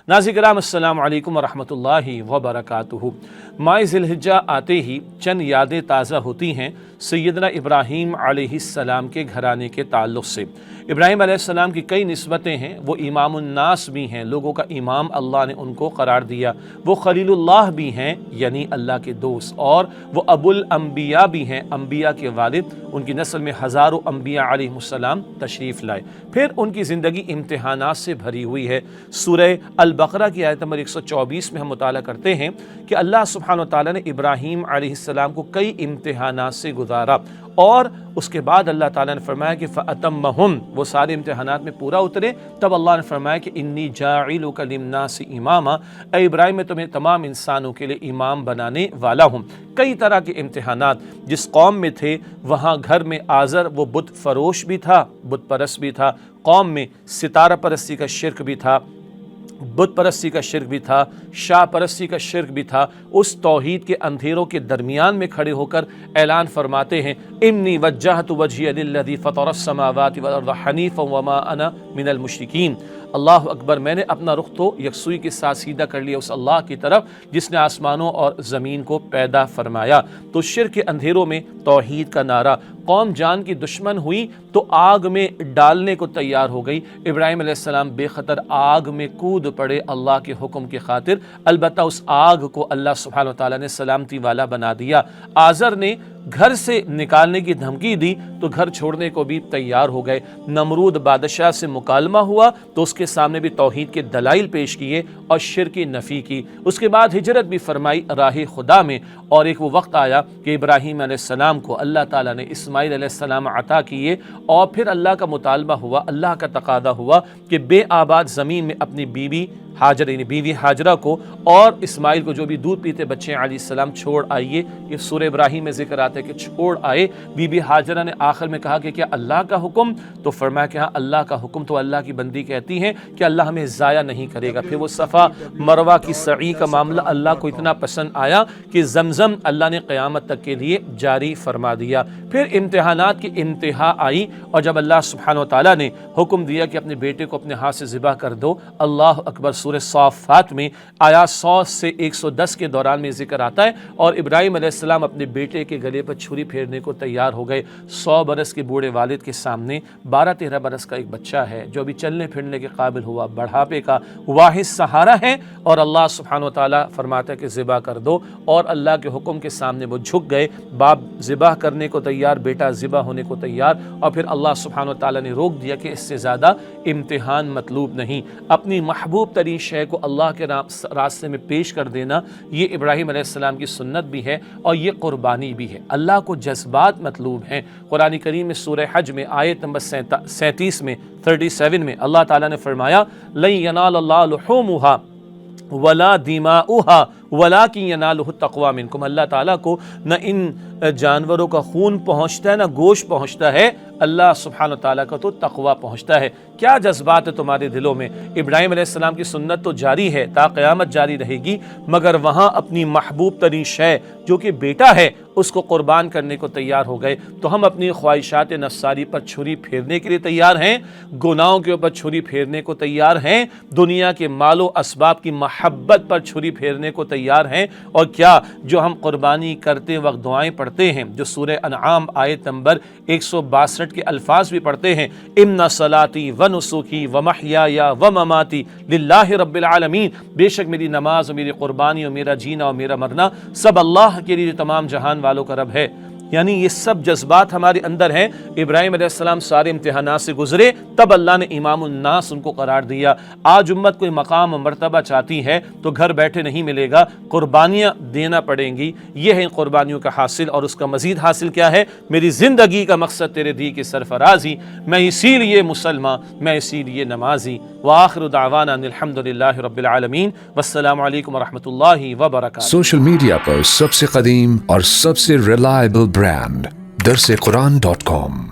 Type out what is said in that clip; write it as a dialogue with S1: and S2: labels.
S1: ناظرین کرام السلام علیکم ورحمۃ اللہ وبرکاتہ۔ ماہ ذی الحجہ آتے ہی چند یادیں تازہ ہوتی ہیں سیدنا ابراہیم علیہ السلام کے گھرانے کے تعلق سے۔ ابراہیم علیہ السلام کی کئی نسبتیں ہیں، وہ امام الناس بھی ہیں، لوگوں کا امام اللہ نے ان کو قرار دیا، وہ خلیل اللہ بھی ہیں یعنی اللہ کے دوست، اور وہ ابو الانبیاء بھی ہیں، انبیاء کے والد، ان کی نسل میں ہزاروں انبیاء علیہ السلام تشریف لائے۔ پھر ان کی زندگی امتحانات سے بھری ہوئی ہے۔ سورہ البقرہ کی آیت نمبر 124 میں ہم مطالعہ کرتے ہیں کہ اللہ سبحانہ وتعالی نے ابراہیم علیہ السلام کو کئی امتحانات سے گزارا، اور اس کے بعد اللہ تعالیٰ نے فرمایا کہ فَأَتَمَّهُمْ، وہ سارے امتحانات میں پورا اترے، تب اللہ نے فرمایا کہ انی جاعلک للناس اماما، اے ابراہیم میں تمہیں تمام انسانوں کے لیے امام بنانے والا ہوں۔ کئی طرح کے امتحانات جس قوم میں تھے، وہاں گھر میں آزر وہ بت فروش بھی تھا، بت پرست بھی تھا، قوم میں ستارہ پرستی کا شرک بھی تھا، بت پرستی کا شرک بھی تھا، شاہ پرستی کا شرک بھی تھا۔ اس توحید کے اندھیروں کے درمیان میں کھڑے ہو کر اعلان فرماتے ہیں انی وجہت وجہی للذی فطر السماوات والارض حنیفا وما انا من المشرکین۔ اللہ اکبر، میں نے اپنا رخ تو یکسوئی کے ساتھ سیدھا کر لیا اس اللہ کی طرف جس نے آسمانوں اور زمین کو پیدا فرمایا۔ تو شرک کے اندھیروں میں توحید کا نعرہ، قوم جان کی دشمن ہوئی تو آگ میں ڈالنے کو تیار ہو گئی، ابراہیم علیہ السلام بے خطر آگ میں کود پڑے اللہ کے حکم کی خاطر، البتہ اس آگ کو اللہ سبحانہ وتعالی نے سلامتی والا بنا دیا۔ آزر نے گھر سے نکالنے کی دھمکی دی تو گھر چھوڑنے کو بھی تیار ہو گئے۔ نمرود بادشاہ سے مکالمہ ہوا تو اس کے سامنے بھی توحید کے دلائل پیش کیے اور شرک کی نفی کی۔ اس کے بعد ہجرت بھی فرمائی راہ خدا میں، اور ایک وہ وقت آیا کہ ابراہیم علیہ السلام کو اللہ تعالیٰ نے اسماعیل علیہ السلام عطا کیے، اور پھر اللہ کا مطالبہ ہوا، اللہ کا تقاضا ہوا کہ بے آباد زمین میں اپنی بیوی ہاجر یعنی بیوی ہاجرہ کو اور اسماعیل کو جو بھی دودھ پیتے بچے علیہ السلام چھوڑ آئیے۔ یہ سورہ ابراہیم میں ذکر آتا ہے کہ چھوڑ آئے۔ بی بی ہاجرہ نے آخر میں کہا کہ کیا اللہ کا حکم؟ تو فرمایا کہ ہاں اللہ کا حکم۔ تو اللہ کی بندی کہتی ہیں کہ اللہ ہمیں ضائع نہیں کرے گا۔ پھر وہ صفا مروہ کی سعی کا معاملہ اللہ کو اتنا پسند آیا کہ زمزم اللہ نے قیامت تک کے لیے جاری فرما دیا۔ پھر امتحانات کی انتہا آئی، اور جب اللہ سبحانہ وتعالیٰ نے حکم دیا کہ اپنے بیٹے کو اپنے ہاتھ سے ذبح کر دو، اللہ اکبر، سورہ صافات میں آیات 100 سے 110 کے دوران میں ذکر آتا ہے، اور ابراہیم علیہ السلام اپنے بیٹے کے گلے پر چھری پھیرنے کو تیار ہو گئے۔ 100 برس کے بوڑھے والد کے سامنے 12-13 برس کا ایک بچہ ہے جو ابھی چلنے پھرنے کے قابل ہوا، بڑھاپے کا واحد سہارا ہے، اور اللہ سبحانہ وتعالیٰ فرماتا ہے کہ ذبح کر دو، اور اللہ کے حکم کے سامنے وہ جھک گئے۔ باپ ذبح کرنے کو تیار، بیٹا ذبح ہونے کو تیار، اور پھر اللہ سبحانہ وتعالیٰ نے روک دیا کہ اس سے زیادہ امتحان مطلوب نہیں۔ اپنی محبوب ترین شے کو اللہ کے راستے میں پیش کر دینا، یہ ابراہیم علیہ السلام کی سنت بھی ہے اور یہ قربانی بھی ہے۔ اللہ کو جذبات مطلوب ہیں۔ قرآن کریم میں سورہ حج میں آیت نمبر 37 میں 37 میں اللہ تعالیٰ نے فرمایا لن ینال اللہ لحومہا ولا دماؤہا ولکن ینالہ التقوی منکم۔ اللہ تعالیٰ کو نہ ان جانوروں کا خون پہنچتا ہے، نہ گوشت پہنچتا ہے، اللہ سبحانہ تعالیٰ کا تو تقوی پہنچتا ہے۔ کیا جذبات ہے تمہارے دلوں میں؟ ابراہیم علیہ السلام کی سنت تو جاری ہے، تا قیامت جاری رہے گی، مگر وہاں اپنی محبوب ترین شے جو کہ بیٹا ہے اس کو قربان کرنے کو تیار ہو گئے۔ تو ہم اپنی خواہشات نفسانی پر چھری پھیرنے کے لیے تیار ہیں، گناہوں کے اوپر چھری پھیرنے کو تیار ہیں، دنیا کے مال و اسباب کی محبت پر چھری پھیرنے کو تیار ہیں، اور کیا جو ہم قربانی کرتے وقت دعائیں پڑھتے ہیں، جو سورہ انعام آیت نمبر 162 کے الفاظ بھی پڑھتے ہیں ان صلاتی ونسکی ومحیای ومماتی للہ رب العالمین، بے شک میری نماز اور میری قربانی اور میرا جینا اور میرا مرنا سب اللہ کے لیے جو تمام جہان والوں کا رب ہے۔ یعنی یہ سب جذبات ہمارے اندر ہیں۔ ابراہیم علیہ السلام سارے امتحانات سے گزرے، تب اللہ نے امام الناس ان کو قرار دیا۔ آج امت کوئی مقام و مرتبہ چاہتی ہے تو گھر بیٹھے نہیں ملے گا، قربانیاں دینا پڑیں گی۔ یہ ہے ان قربانیوں کا حاصل، اور اس کا مزید حاصل کیا ہے؟ میری زندگی کا مقصد تیرے دی کی سرفرازی، میں اسی لیے مسلمان، میں اسی لیے نمازی۔ وآخر دعوانا ان الحمدللہ رب العالمین، والسلام علیکم ورحمۃ اللہ وبرکاتہ۔
S2: سوشل میڈیا پر سب سے قدیم اور سب سے ریلائبل برانڈ درسقرآن.com